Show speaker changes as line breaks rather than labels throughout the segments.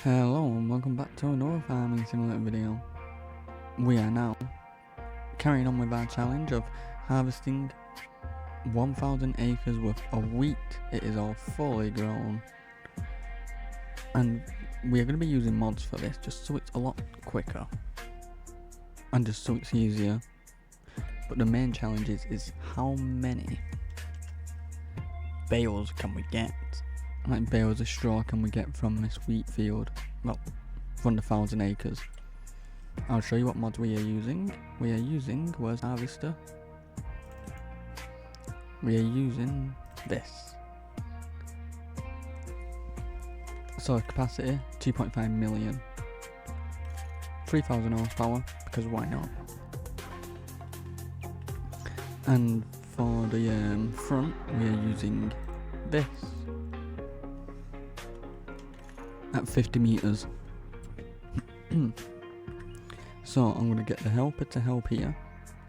Hello and welcome back to another farming simulator video. We are now carrying on with our challenge of harvesting 1,000 acres worth of wheat. It is all fully grown and we are going to be using mods for this just so it's a lot quicker and just so it's easier. But the main challenge is how many bales can we get? Like bales of straw can we get from this wheat field? Well, from the 1,000 acres. I'll show you what mods we are using. We are using, where's harvester? We are using this. Solar capacity, 2.5 million. 3,000 horsepower, because why not? And for the front, we are using this. At 50 meters. So I'm going to get the helper to help here.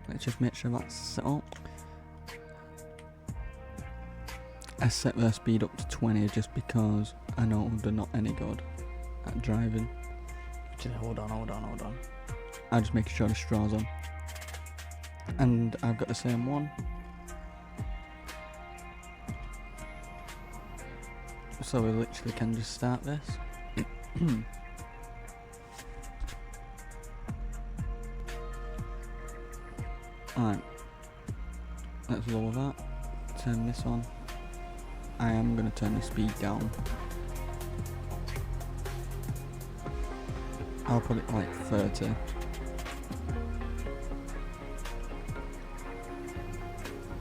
Let's just make sure that's set up. I set their speed up to 20 just because I know they're not any good at driving. Just hold on. I'm just making sure the straw's on. And I've got the same one. So we literally can just start this. Alright, let's lower that, turn this on. I am going to turn the speed down. I'll put it like 30.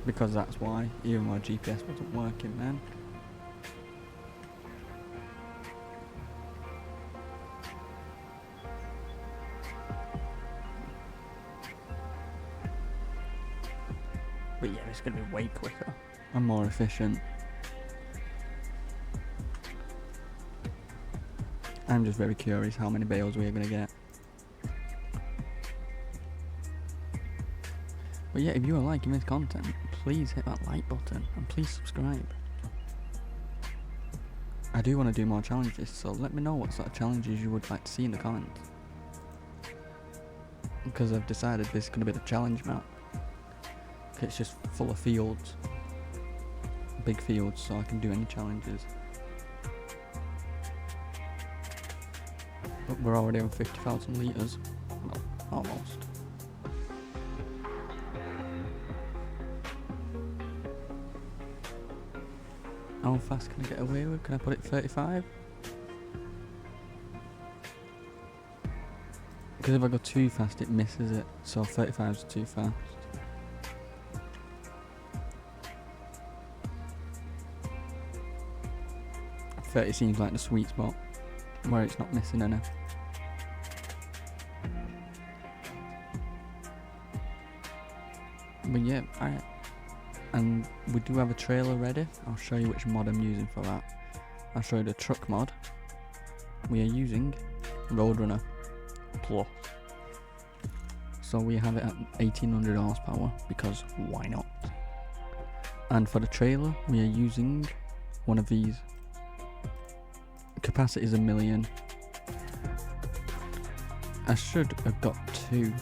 Because that's why, even my GPS wasn't working then. But yeah, it's going to be way quicker and more efficient. I'm just very curious how many bales we are going to get. But yeah, if you are liking this content, please hit that like button and please subscribe. I do want to do more challenges, so let me know what sort of challenges you would like to see in the comments. Because I've decided this is going to be the challenge map. It's just full of fields, big fields, so I can do any challenges. But we're already on 50,000 litres, well, almost. How fast can I get away with? Can I put it 35? Because if I go too fast it misses it, so 35 is too fast. 30 seems like the sweet spot, where it's not missing any. But yeah, and we do have a trailer ready. I'll show you which mod I'm using for that. I'll show you the truck mod. We are using Roadrunner Plus. So we have it at 1800 horsepower, because why not? And for the trailer, we are using one of these. Capacity is 1 million. I should have got 2.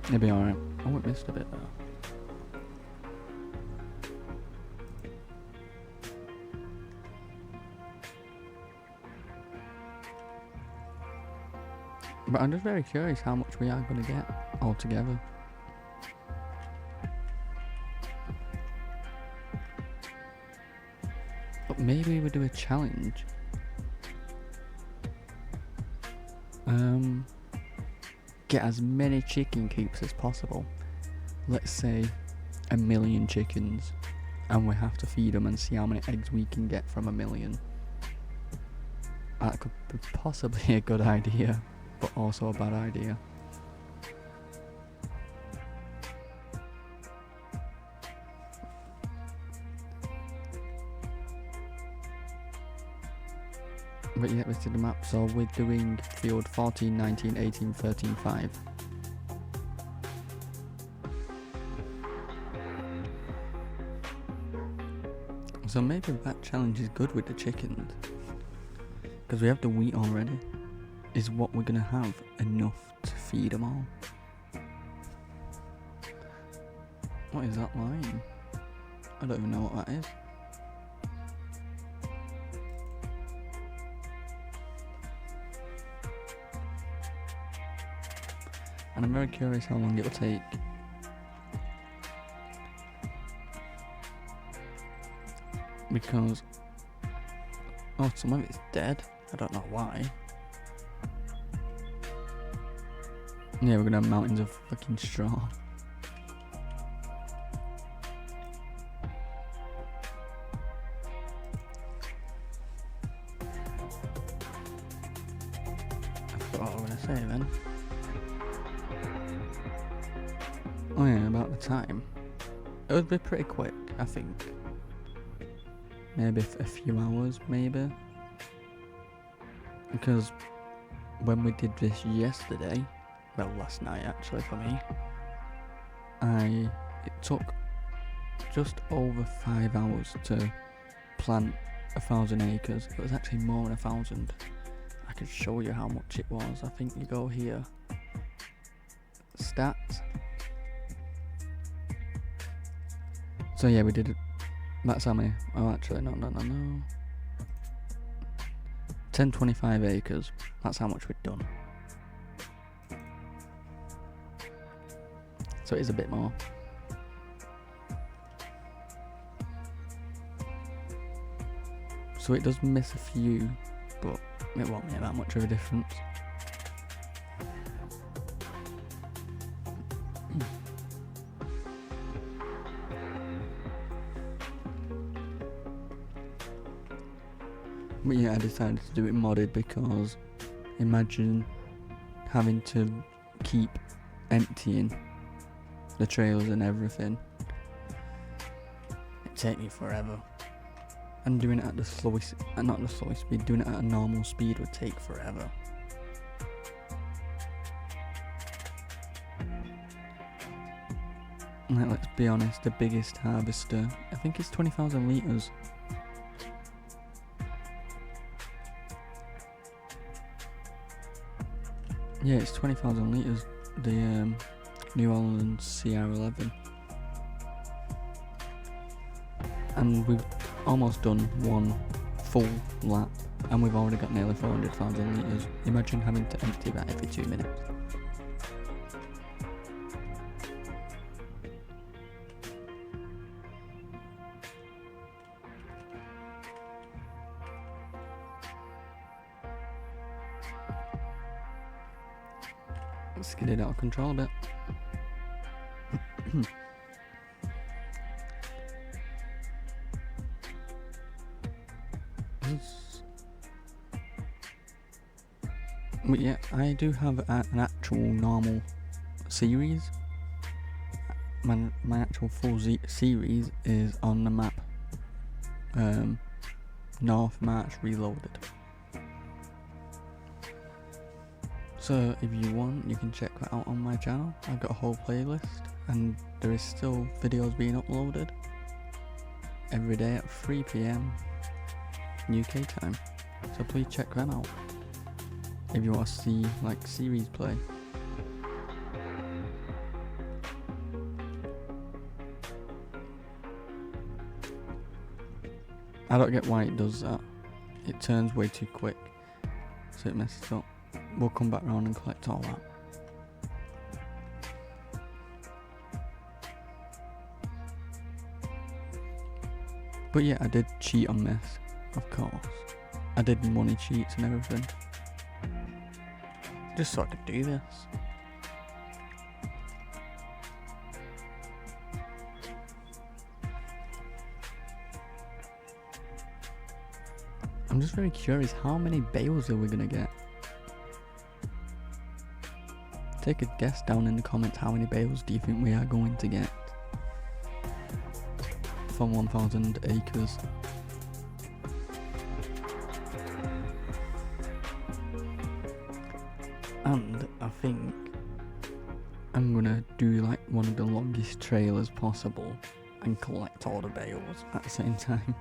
It'll be alright. Oh, it missed a bit there. But I'm just very curious how much we are going to get altogether. But maybe we do a challenge. Get as many chicken coops as possible. Let's say 1 million chickens, and we have to feed them and see how many eggs we can get from 1 million. That could be possibly a good idea, but also a bad idea. But yeah, let's do the map. So we're doing field 14, 19, 18, 13, 5. So maybe that challenge is good with the chickens. Because we have the wheat already. Is what we're going to have enough to feed them all? What is that line? I don't even know what that is. And I'm very curious how long it will take. Because, oh, some of it's dead. I don't know why. Yeah, we're gonna have mountains of fucking straw. I forgot what I was gonna say then. Oh yeah, about the time. It would be pretty quick, I think. Maybe a few hours, maybe. Because when we did this yesterday, well, last night actually for me, it took just over 5 hours to plant 1,000 acres. It was actually more than 1,000. I could show you how much it was. I think you go here, stats. So yeah, we did it. That's how many. Oh, actually, no. 1025 acres. That's how much we've done. So it is a bit more. So it does miss a few, but it won't make that much of a difference. But yeah, I decided to do it modded because imagine having to keep emptying the trailers and everything. It'd take me forever. And doing it at the slowest, not the slowest speed, doing it at a normal speed would take forever. Like, let's be honest, the biggest harvester, I think it's 20,000 litres. Yeah, it's 20,000 litres, the New Orleans CR11. And we've almost done one full lap, and we've already got nearly 400,000 litres. Imagine having to empty that every 2 minutes. Let's get it out of control a bit. But yeah, I do have an actual normal series. My actual full series is on the map. North March Reloaded. So if you want, you can check that out on my channel. I've got a whole playlist, and there is still videos being uploaded every day at 3 PM UK time. So please check them out if you want to see like series play. I don't get why it does that. It turns way too quick, so it messes up. We'll come back round and collect all that. But yeah, I did cheat on this, of course. I did money cheats and everything, just so I could do this. I'm just very curious, how many bales are we gonna get? Take a guess down in the comments, how many bales do you think we are going to get from 1,000 acres? And I think I'm gonna do like one of the longest trailers possible and collect all the bales at the same time.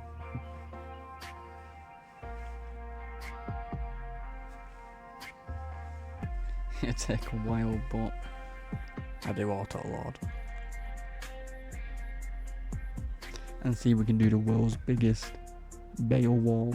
It'll take a while, but I do auto load. And see if we can do the world's biggest bale wall.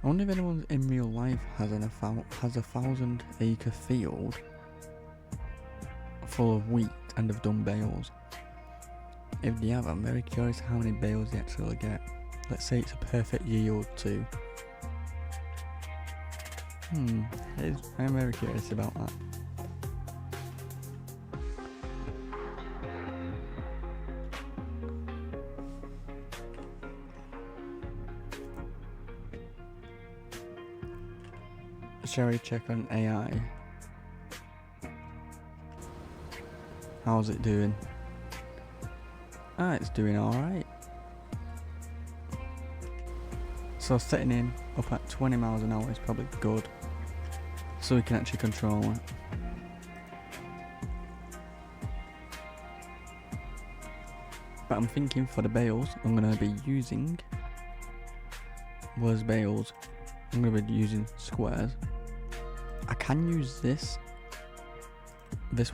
I wonder if anyone in real life has a 1,000-acre field full of wheat and have done bales. If they have, I'm very curious how many bales they actually get. Let's say it's a perfect yield too. I'm very curious about that. Shall we check on AI? How's it doing? It's doing alright. So setting in up at 20 miles an hour is probably good, so we can actually control it. But I'm thinking for the bales, I'm going to be using... Where's bales? I'm going to be using squares. I can use this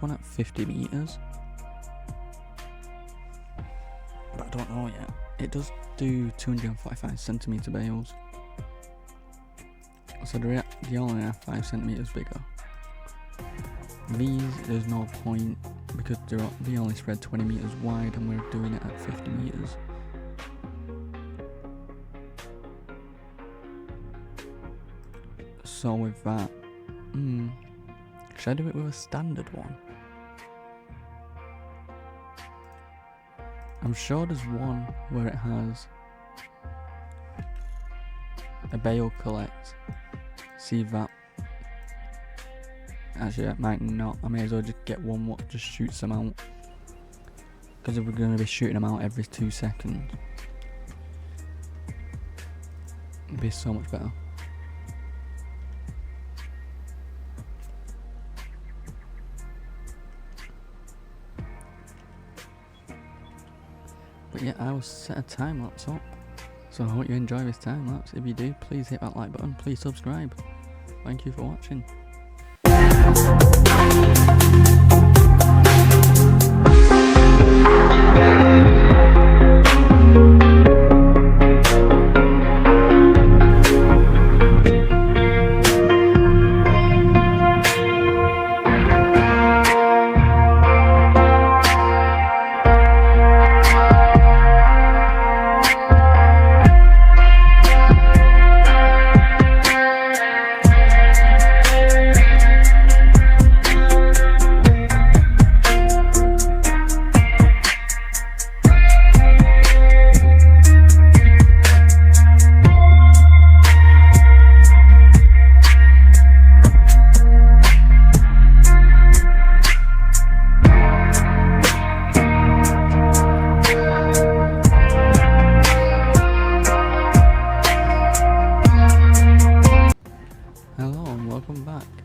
one at 50 meters, but I don't know yet. It does do 245 centimeter bales, so they only have 5 centimeters bigger. These, there's no point because they only spread 20 meters wide, and we're doing it at 50 meters. So with that, should I do it with a standard one? I'm sure there's one where it has a bale collect. See if that... Actually, that might not. I may as well just get one what just shoots them out. Because if we're going to be shooting them out every 2 seconds, it'd be so much better. But yeah, I will set a time lapse up, so I hope you enjoy this time lapse. If you do, please hit that like button, please subscribe. Thank you for watching.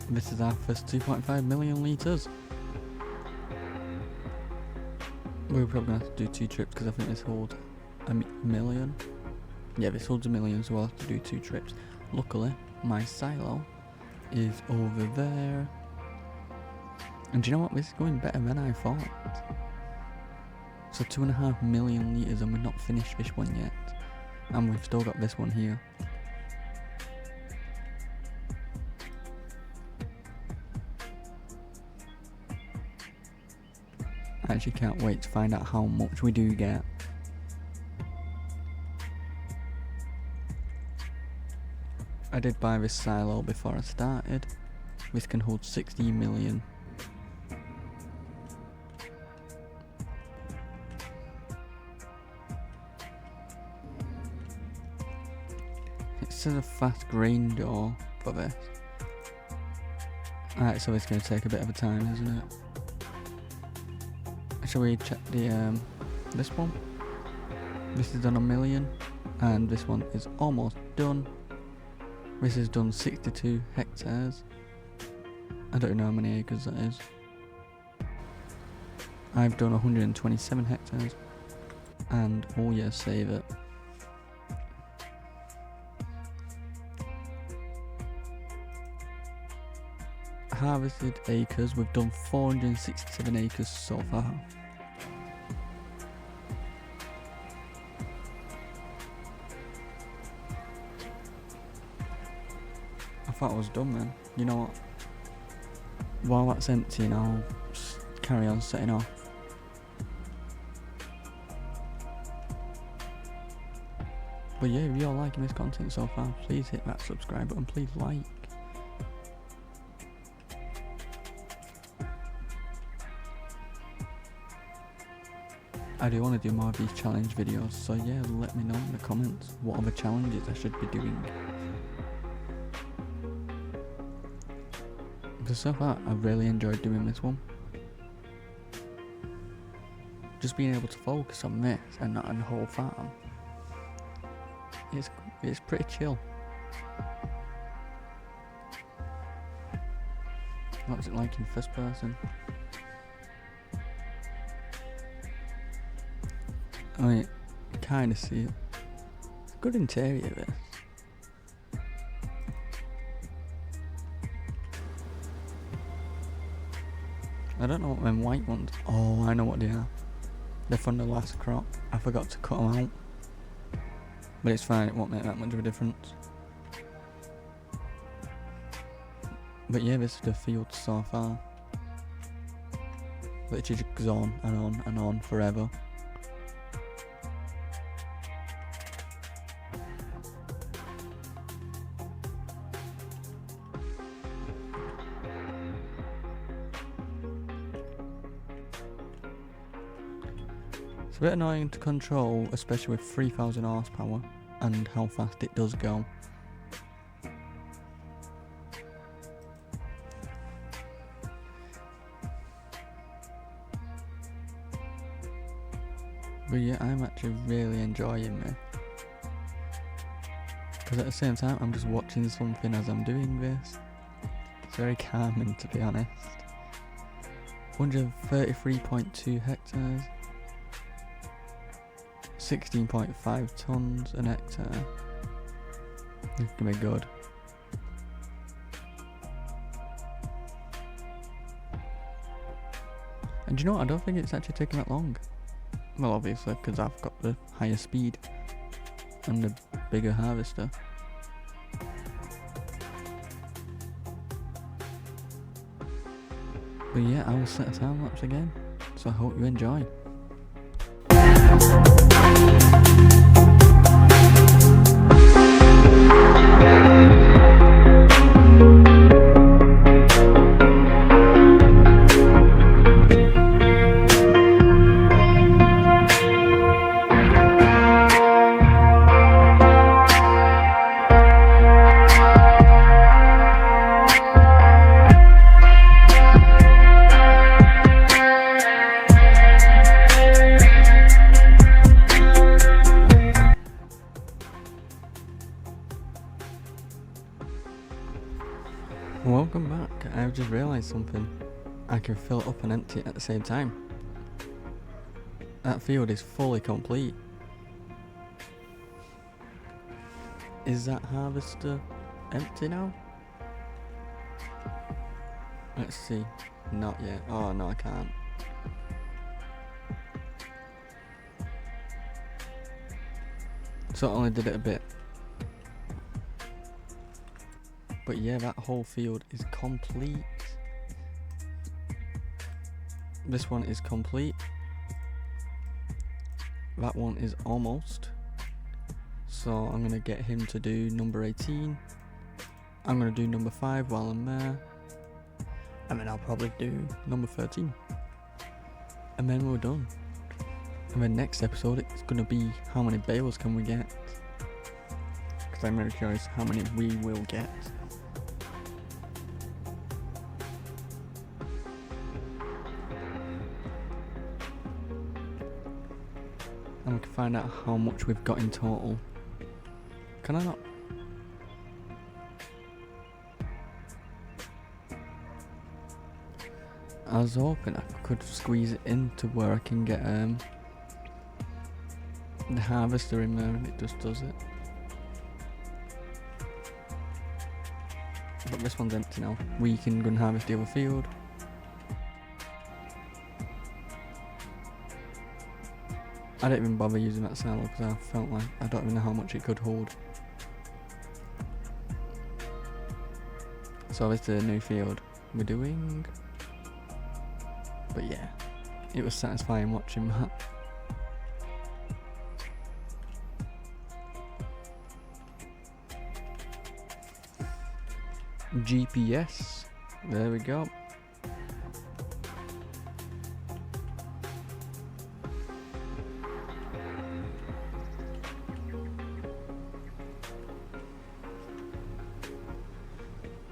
This is our first 2.5 million litres. We're probably going to have to do 2 trips because I think this holds a million. Yeah, this holds a million, so we'll have to do 2 trips. Luckily, my silo is over there. And do you know what? This is going better than I thought. So 2.5 million litres and we've not finished this one yet. And we've still got this one here. I actually can't wait to find out how much we do get. I did buy this silo before I started. This can hold 16 million. It says a fast grain door for this. Alright, so it's going to take a bit of a time, isn't it? Shall we check the this one? This is done 1 million, and this one is almost done. This is done 62 hectares. I don't know how many acres that is. I've done 127 hectares, and oh yeah, save it. Harvested acres, we've done 467 acres so far. I thought I was done, man. You know what? While that's emptying, I'll carry on setting off. But yeah, if you're liking this content so far, please hit that subscribe button, please like. I do want to do more of these challenge videos, so yeah, let me know in the comments what other challenges I should be doing. Because so far, I've really enjoyed doing this one. Just being able to focus on this and not on the whole farm. It's pretty chill. What's it like in first person? I mean, kind of see it. It's a good interior this. I don't know what them white ones. Oh, I know what they are. They're from the last crop. I forgot to cut them out. But it's fine, it won't make that much of a difference. But yeah, this is the field so far. Literally just goes on and on and on forever. It's a bit annoying to control, especially with 3000 horsepower and how fast it does go. But yeah, I'm actually really enjoying it. Because at the same time, I'm just watching something as I'm doing this. It's very calming, to be honest. 133.2 hectares. 16.5 tons an hectare. It's gonna be good. And you know what? I don't think it's actually taking that long. Well, obviously, because I've got the higher speed and the bigger harvester. But yeah, I will set a time lapse again. So I hope you enjoy. Welcome back. I've just realised something. I can fill it up and empty it at the same time. That field is fully complete. Is that harvester empty now? Let's see. Not yet. Oh no, I can't. So I only did it a bit. But yeah, that whole field is complete. This one is complete. That one is almost. So I'm going to get him to do number 18. I'm going to do number 5 while I'm there. And then I'll probably do number 13. And then we're done. And then next episode it's going to be how many bales can we get. Because I'm really curious how many we will get. And we can find out how much we've got in total. Can I not? I was hoping I could squeeze it into where I can get the harvester in there, and it just does it. But this one's empty now. We can go and harvest the other field. I didn't even bother using that silo because I felt like I don't even know how much it could hold. So it's a new field we're doing. But yeah, it was satisfying watching that. GPS, there we go.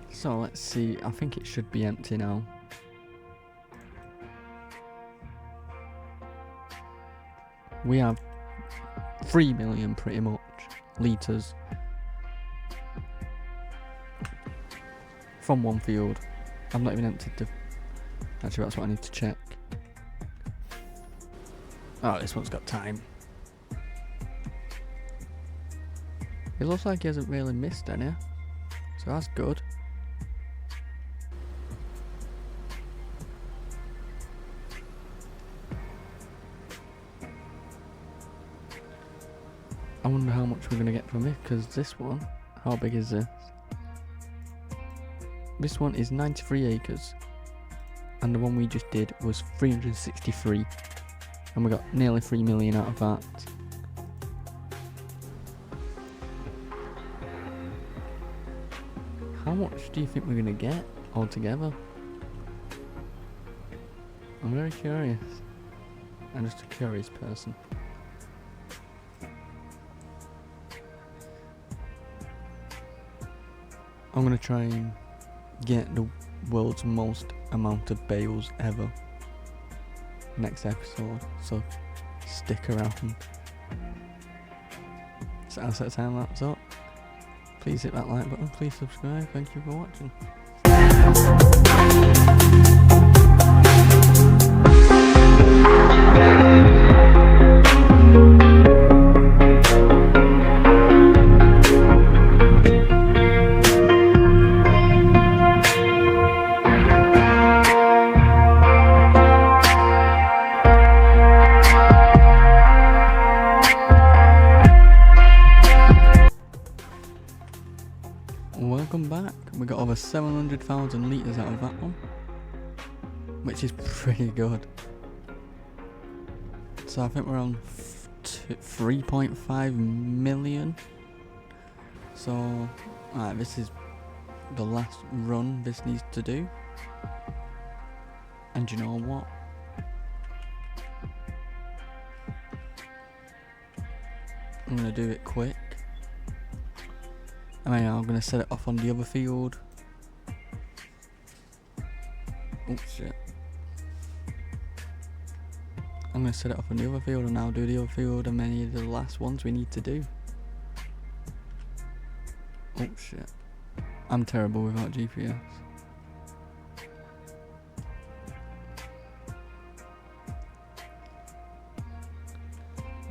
So let's see, I think it should be empty now. We have 3 million pretty much litres from one field. I've not even emptied the... Actually, that's what I need to check. Oh, this one's got time. It looks like he hasn't really missed any, so that's good. I wonder how much we're going to get from it, because this one, how big is this? This one is 93 acres, and the one we just did was 363, and we got nearly 3 million out of that. How much do you think we're going to get altogether? I'm very curious. I'm just a curious person. I'm going to try and get the world's most amount of bales ever next episode, so stick around. So I'll set time lapse up. Please hit that like button, please subscribe, thank you for watching. Welcome back. We got over 700,000 litres out of that one, which is pretty good. So I think we're on 3.5 million. So alright, this is the last run this needs to do. And you know what? I'm gonna do it quick. I mean, I'm going to set it off on the other field. Oh shit. I'm going to set it off on the other field and I'll do the other field and many of the last ones we need to do. Oh shit. I'm terrible without GPS.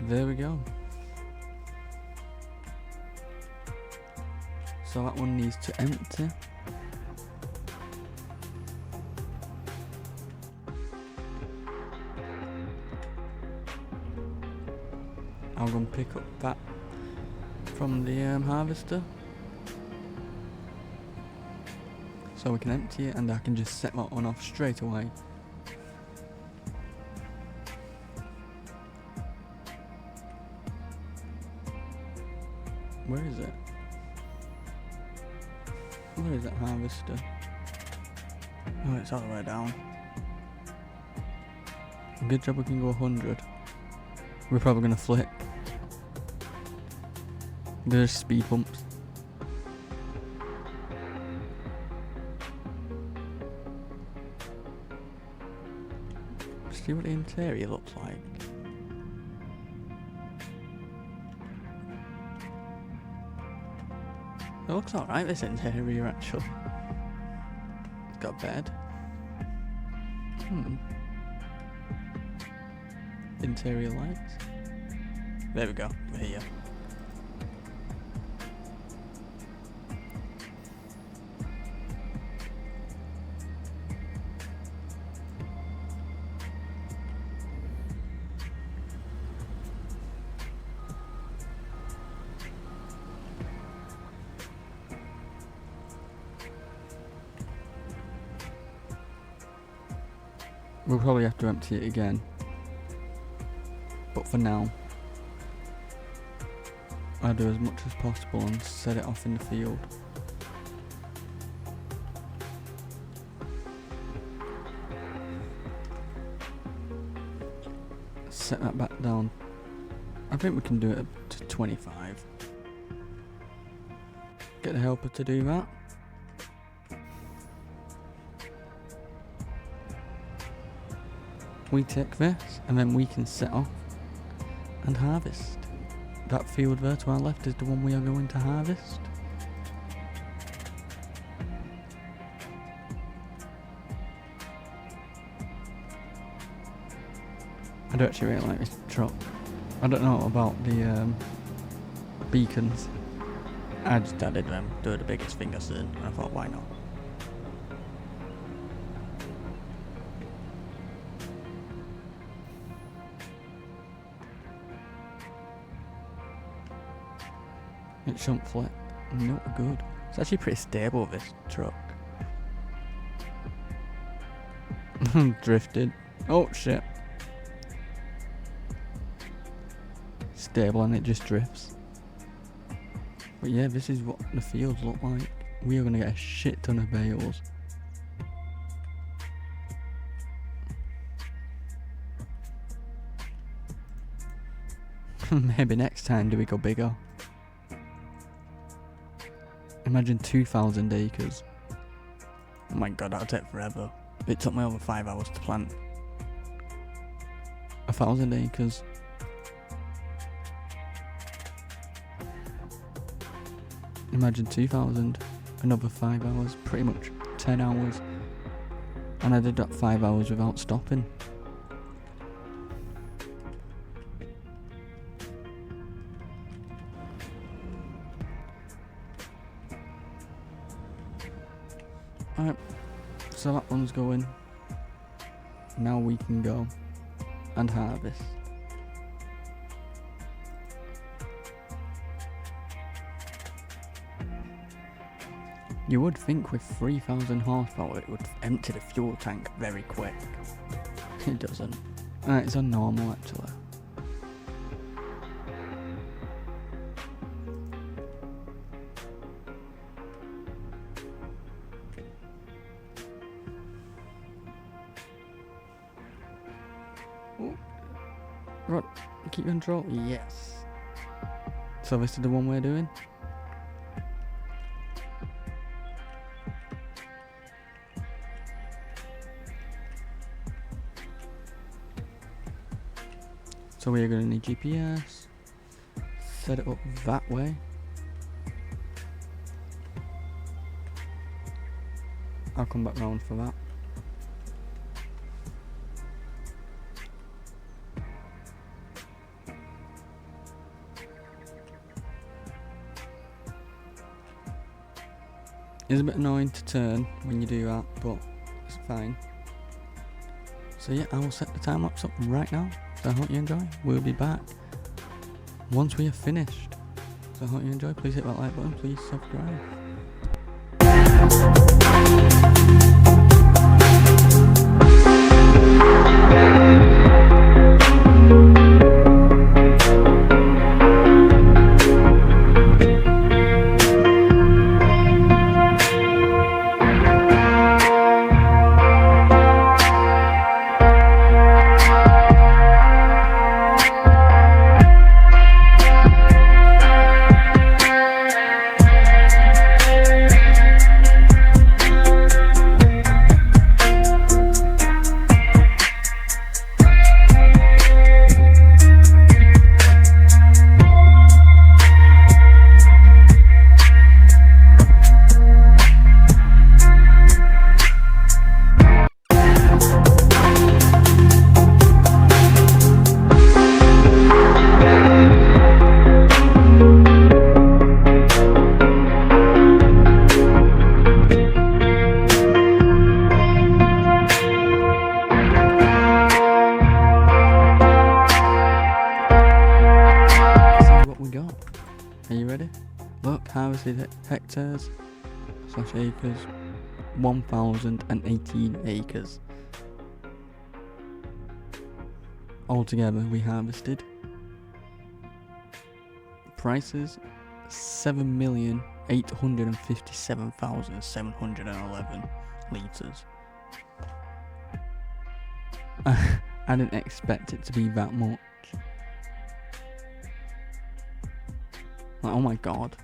There we go. So that one needs to empty. I'm going to pick up that from the harvester. So we can empty it and I can just set that one off straight away. Where is it? Where is that harvester? Oh, it's all the way down. Good job we can go 100. We're probably going to flip. There's speed bumps. See what the interior looks like. It looks alright, this interior actually. It's got a bed. Interior lights. There we go. We're here. We'll probably have to empty it again, but for now I'll do as much as possible and set it off in the field. Set that back down. I think we can do it up to 25. Get the helper to do that. We take this and then we can set off and harvest. That field there to our left is the one we are going to harvest. I don't actually really like this truck. I don't know about the beacons. I just added them, do the biggest finger soon, and I thought, why not? It shouldn't flip. Not good. It's actually pretty stable, this truck. Drifted. Oh shit. Stable and it just drifts. But yeah, this is what the fields look like. We are going to get a shit ton of bales. Maybe next time do we go bigger. Imagine 2,000 acres. Oh my god, that'll take forever. It took me over 5 hours to plant 1,000 acres. Imagine 2,000, another 5 hours, pretty much 10 hours. And I did that 5 hours without stopping. Alright, so that one's going. Now we can go and harvest. You would think with 3,000 horsepower it would empty the fuel tank very quick. It doesn't. It's on normal actually. Right, keep control. Yes. So this is the one we're doing. So we are going to need GPS. Set it up that way. I'll come back round for that. It's a bit annoying to turn when you do that, but it's fine. So yeah, I will set the time lapse up right now. So I hope you enjoy. We'll be back once we have finished. So I hope you enjoy. Please hit that like button. Please subscribe. harvested hectares / acres, 1,018 acres. Altogether we harvested. Prices 7,857,711 litres. I didn't expect it to be that much. Like, oh my god.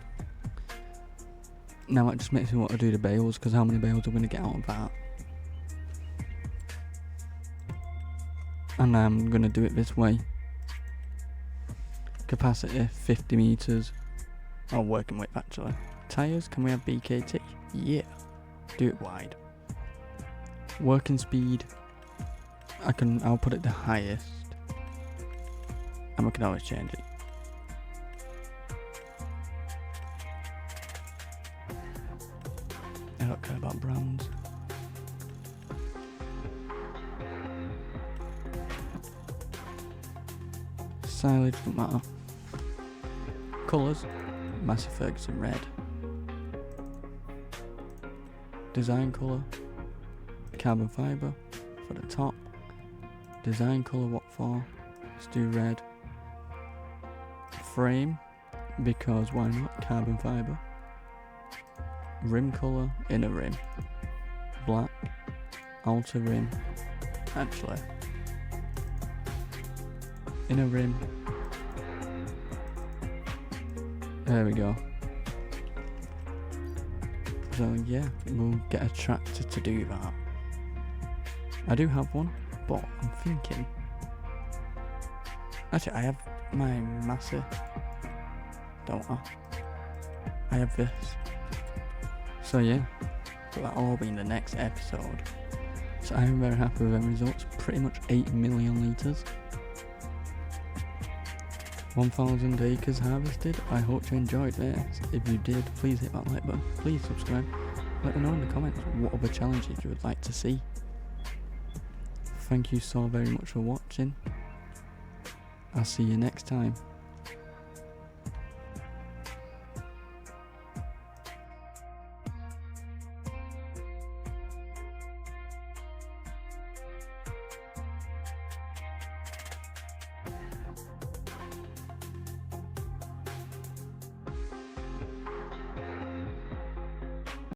Now it just makes me want to do the bales, because how many bales are we going to get out of that? And I'm going to do it this way. Capacity 50 metres. Oh, working width actually. Tyres, can we have BKT? Yeah. Do it wide. Working speed, I'll put it the highest. And we can always change it. I don't care about brands. Silage doesn't matter. Colours, Massey Ferguson red. Design colour, carbon fibre for the top. Design colour, what for? Let's do red. Frame, because why not? Carbon fibre. Rim colour, inner rim. Black, outer rim. Actually, inner rim. There we go. So yeah, we'll get a tractor to do that. I do have one, but I'm thinking... Actually, I have my Massey, don't I? I have this. So yeah, but that'll all be in the next episode. So I'm very happy with the results. Pretty much 8 million litres. 1,000 acres harvested. I hope you enjoyed this. If you did, please hit that like button. Please subscribe. Let me know in the comments what other challenges you would like to see. Thank you so very much for watching. I'll see you next time.